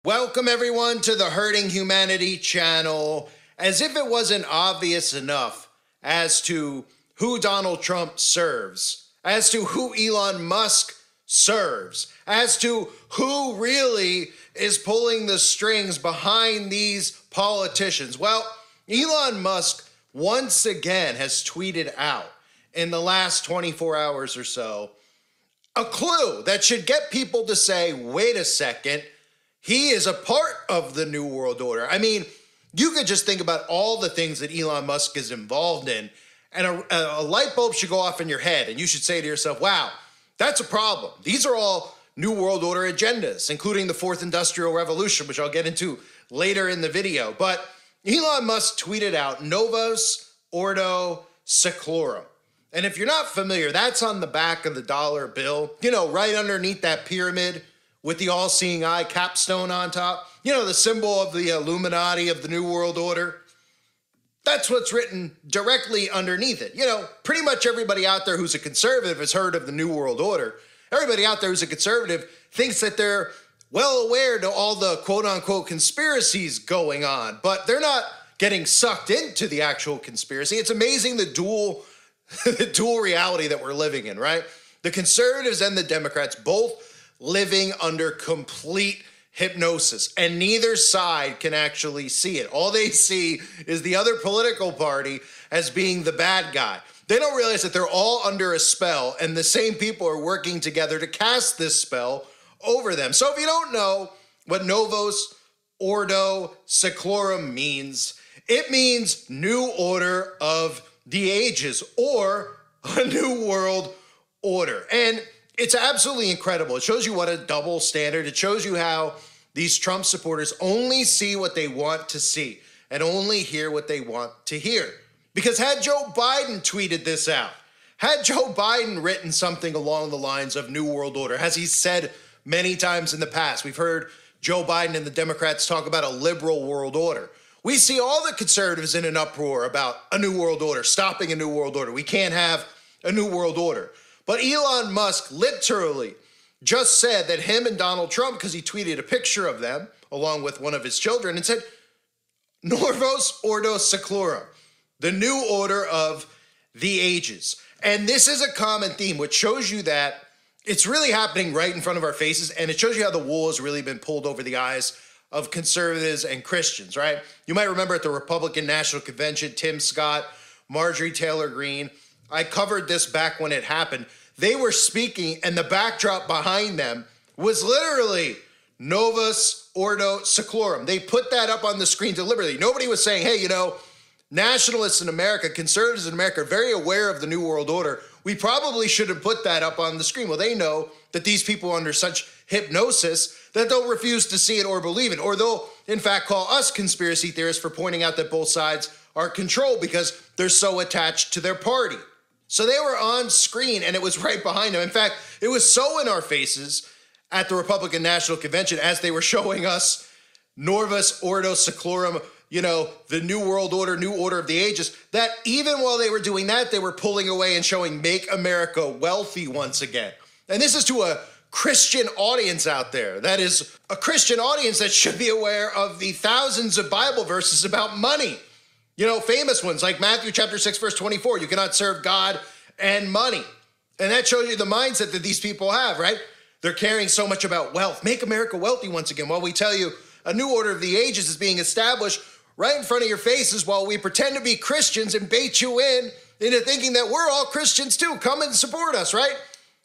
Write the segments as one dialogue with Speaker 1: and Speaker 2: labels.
Speaker 1: Welcome everyone to the Hurting Humanity channel. As if it wasn't obvious enough as to who Donald Trump serves, as to who Elon Musk serves, as to who really is pulling the strings behind these politicians. Well, Elon Musk once again has tweeted out in the last 24 hours or so a clue that should get people to say, wait a second, he is a part of the New World Order. I mean, you could just think about all the things that Elon Musk is involved in, and a light bulb should go off in your head, and you should say to yourself, wow, that's a problem. These are all New World Order agendas, including the Fourth Industrial Revolution, which I'll get into later in the video. But Elon Musk tweeted out, Novus Ordo Seclorum. And if you're not familiar, that's on the back of the dollar bill, you know, right underneath that pyramid with the all-seeing eye capstone on top. You know, the symbol of the Illuminati of the New World Order. That's what's written directly underneath it. You know, pretty much everybody out there who's a conservative has heard of the New World Order. Everybody out there who's a conservative thinks that they're well aware to all the quote-unquote conspiracies going on, but they're not getting sucked into the actual conspiracy. It's amazing the dual reality that we're living in, right? The conservatives and the Democrats both living under complete hypnosis, and neither side can actually see it. All they see is the other political party as being the bad guy. They don't realize that they're all under a spell, and the same people are working together to cast this spell over them. So if you don't know what Novus Ordo Seclorum means, it means new order of the ages, or a new world order. And it's absolutely incredible. It shows you what a double standard. It shows you how these Trump supporters only see what they want to see and only hear what they want to hear. Because had Joe Biden tweeted this out, had Joe Biden written something along the lines of New World Order, as he said many times in the past, we've heard Joe Biden and the Democrats talk about a liberal world order. We see all the conservatives in an uproar about a new world order, stopping a new world order. We can't have a new world order. But Elon Musk literally just said that him and Donald Trump, because he tweeted a picture of them along with one of his children, and said, Novus Ordo Seclorum, the new order of the ages. And this is a common theme, which shows you that it's really happening right in front of our faces, and it shows you how the wool has really been pulled over the eyes of conservatives and Christians, right? You might remember at the Republican National Convention, Tim Scott, Marjorie Taylor Greene, I covered this back when it happened. They were speaking, and the backdrop behind them was literally Novus Ordo Seclorum. They put that up on the screen deliberately. Nobody was saying, hey, you know, nationalists in America, conservatives in America are very aware of the New World Order. We probably should have put that up on the screen. Well, they know that these people are under such hypnosis that they'll refuse to see it or believe it, or they'll, in fact, call us conspiracy theorists for pointing out that both sides are controlled because they're so attached to their party. So they were on screen, and it was right behind them. In fact, it was so in our faces at the Republican National Convention as they were showing us Novus Ordo Seclorum, you know, the New World Order, New Order of the Ages, that even while they were doing that, they were pulling away and showing Make America Wealthy once again. And this is to a Christian audience out there. That is a Christian audience that should be aware of the thousands of Bible verses about money. You know, famous ones like Matthew chapter 6, verse 24. You cannot serve God and money. And that shows you the mindset that these people have, right? They're caring so much about wealth. Make America wealthy once again. While we tell you a new order of the ages is being established right in front of your faces while we pretend to be Christians and bait you into thinking that we're all Christians too. Come and support us, right?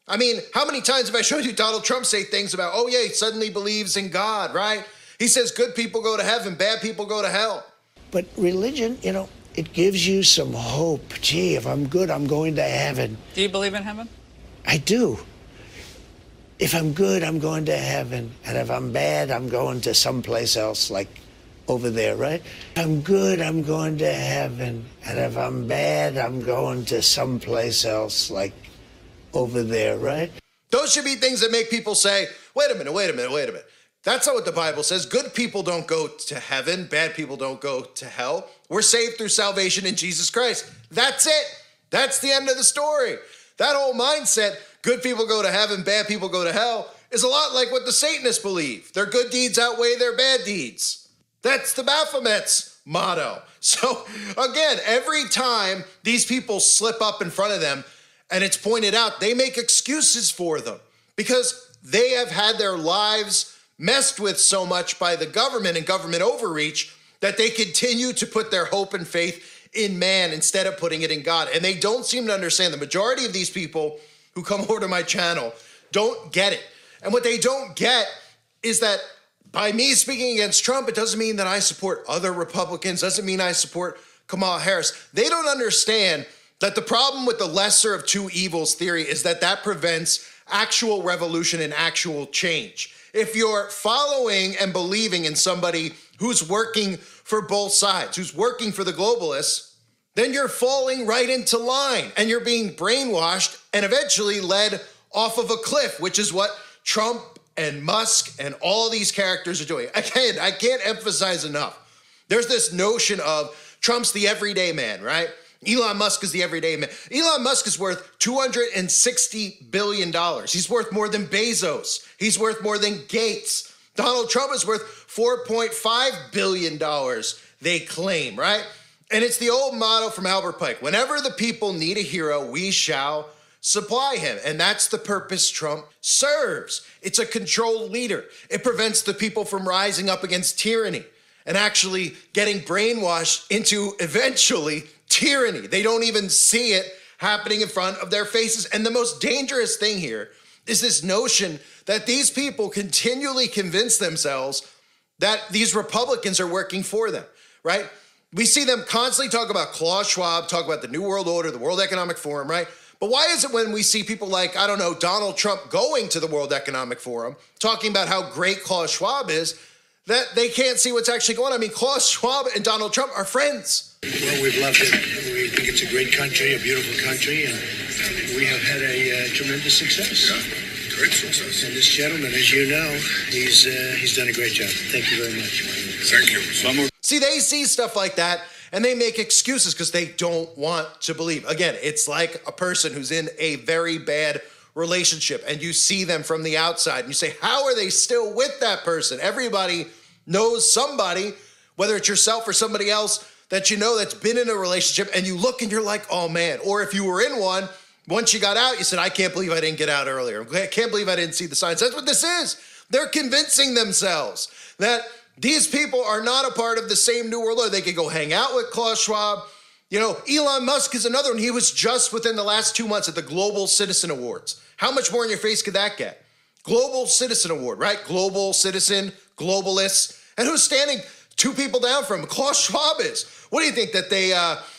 Speaker 1: I mean, how many times have I showed you Donald Trump say things about, oh yeah, he suddenly believes in God, right? He says good people go to heaven, bad people go to hell.
Speaker 2: But religion, you know, it gives you some hope. Gee, if I'm good, I'm going to heaven.
Speaker 3: Do you believe in heaven?
Speaker 2: I do. If I'm good, I'm going to heaven. And if I'm bad, I'm going to someplace else, like over there, right? If I'm good, I'm going to heaven. And if I'm bad, I'm going to someplace else, like over there, right?
Speaker 1: Those should be things that make people say, wait a minute. That's not what the Bible says. Good people don't go to heaven. Bad people don't go to hell. We're saved through salvation in Jesus Christ. That's it. That's the end of the story. That whole mindset, good people go to heaven, bad people go to hell, is a lot like what the Satanists believe. Their good deeds outweigh their bad deeds. That's the Baphomet's motto. So again, every time these people slip up in front of them and it's pointed out, they make excuses for them because they have had their lives messed with so much by the government and government overreach that they continue to put their hope and faith in man instead of putting it in God. And they don't seem to understand. The majority of these people who come over to my channel don't get it. And what they don't get is that by me speaking against Trump, it doesn't mean that I support other Republicans, doesn't mean I support Kamala Harris. They don't understand that the problem with the lesser of two evils theory is that that prevents actual revolution and actual change. If you're following and believing in somebody who's working for both sides, who's working for the globalists, then you're falling right into line and you're being brainwashed and eventually led off of a cliff, which is what Trump and Musk and all these characters are doing. Again, I can't emphasize enough. There's this notion of Trump's the everyday man, right? Elon Musk is the everyday man. Elon Musk is worth $260 billion. He's worth more than Bezos. He's worth more than Gates. Donald Trump is worth $4.5 billion, they claim, right? And it's the old motto from Albert Pike. Whenever the people need a hero, we shall supply him. And that's the purpose Trump serves. It's a controlled leader. It prevents the people from rising up against tyranny and actually getting brainwashed into eventually tyranny. They don't even see it happening in front of their faces. And the most dangerous thing here is this notion that these people continually convince themselves that these Republicans are working for them, right? We see them constantly talk about Klaus Schwab, talk about the New World Order, the World Economic Forum, right? But why is it when we see people like, I don't know, Donald Trump going to the World Economic Forum, talking about how great Klaus Schwab is, that they can't see what's actually going on? I mean, Klaus Schwab and Donald Trump are friends.
Speaker 2: Well, we've loved it. We think it's a great country, a beautiful country, and we have had a tremendous success.
Speaker 3: Yeah, great success.
Speaker 2: And this gentleman, as you know, he's done a great job. Thank you very much.
Speaker 3: Thank you.
Speaker 1: See, they see stuff like that and they make excuses because they don't want to believe. Again, it's like a person who's in a very bad relationship and you see them from the outside and you say, how are they still with that person? Everybody knows somebody, whether it's yourself or somebody else that you know that's been in a relationship, and you look and you're like, oh man. Or if you were in one, once you got out, you said, I can't believe I didn't get out earlier. I can't believe I didn't see the signs. That's what this is. They're convincing themselves that these people are not a part of the same New World Order. They could go hang out with Klaus Schwab. You know, Elon Musk is another one. He was just within the last 2 months at the Global Citizen Awards. How much more in your face could that get? Global Citizen Award, right? Global citizen, globalists. And who's standing 2 people down from him? Klaus Schwab is. What do you think that they,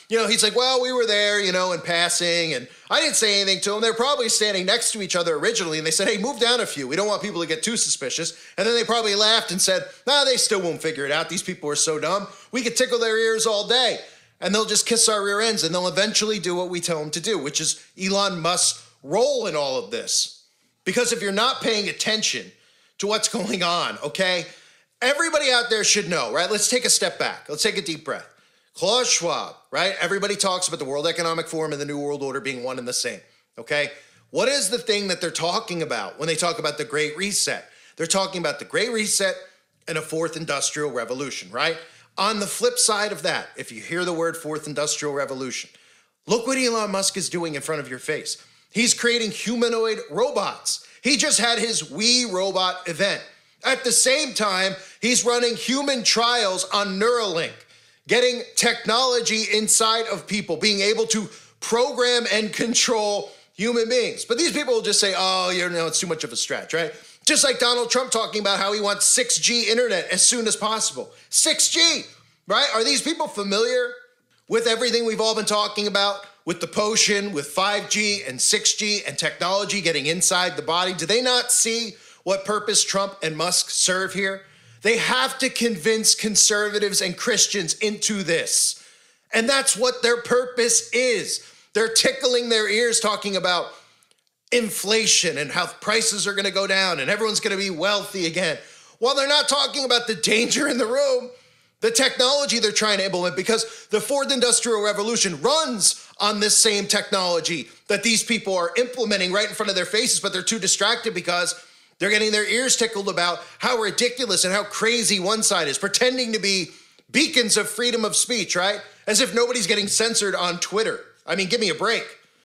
Speaker 1: he's like, well, we were there, in passing, and I didn't say anything to them. They're probably standing next to each other originally, and they said, hey, move down a few. We don't want people to get too suspicious. And then they probably laughed and said, nah, they still won't figure it out. These people are so dumb. We could tickle their ears all day, and they'll just kiss our rear ends, and they'll eventually do what we tell them to do, which is Elon Musk's role in all of this. Because if you're not paying attention to what's going on, okay, everybody out there should know, right? Let's take a step back. Let's take a deep breath. Klaus Schwab, right? Everybody talks about the World Economic Forum and the New World Order being one and the same, okay? What is the thing that they're talking about when they talk about the Great Reset? They're talking about the Great Reset and a fourth industrial revolution, right? On the flip side of that, if you hear the word fourth industrial revolution, look what Elon Musk is doing in front of your face. He's creating humanoid robots. He just had his We Robot event. At the same time, he's running human trials on Neuralink, getting technology inside of people, being able to program and control human beings. But these people will just say, oh, it's too much of a stretch, right? Just like Donald Trump talking about how he wants 6G internet as soon as possible. 6G, right? Are these people familiar with everything we've all been talking about? With the potion, with 5G and 6G and technology getting inside the body? Do they not see what purpose Trump and Musk serve here? They have to convince conservatives and Christians into this. And that's what their purpose is. They're tickling their ears talking about inflation and how prices are going to go down and everyone's going to be wealthy again, while they're not talking about the danger in the room, the technology they're trying to implement, because the fourth industrial revolution runs on this same technology that these people are implementing right in front of their faces, but they're too distracted because They're getting their ears tickled about how ridiculous and how crazy one side is, pretending to be beacons of freedom of speech, right? As if nobody's getting censored on Twitter. I mean, give me a break.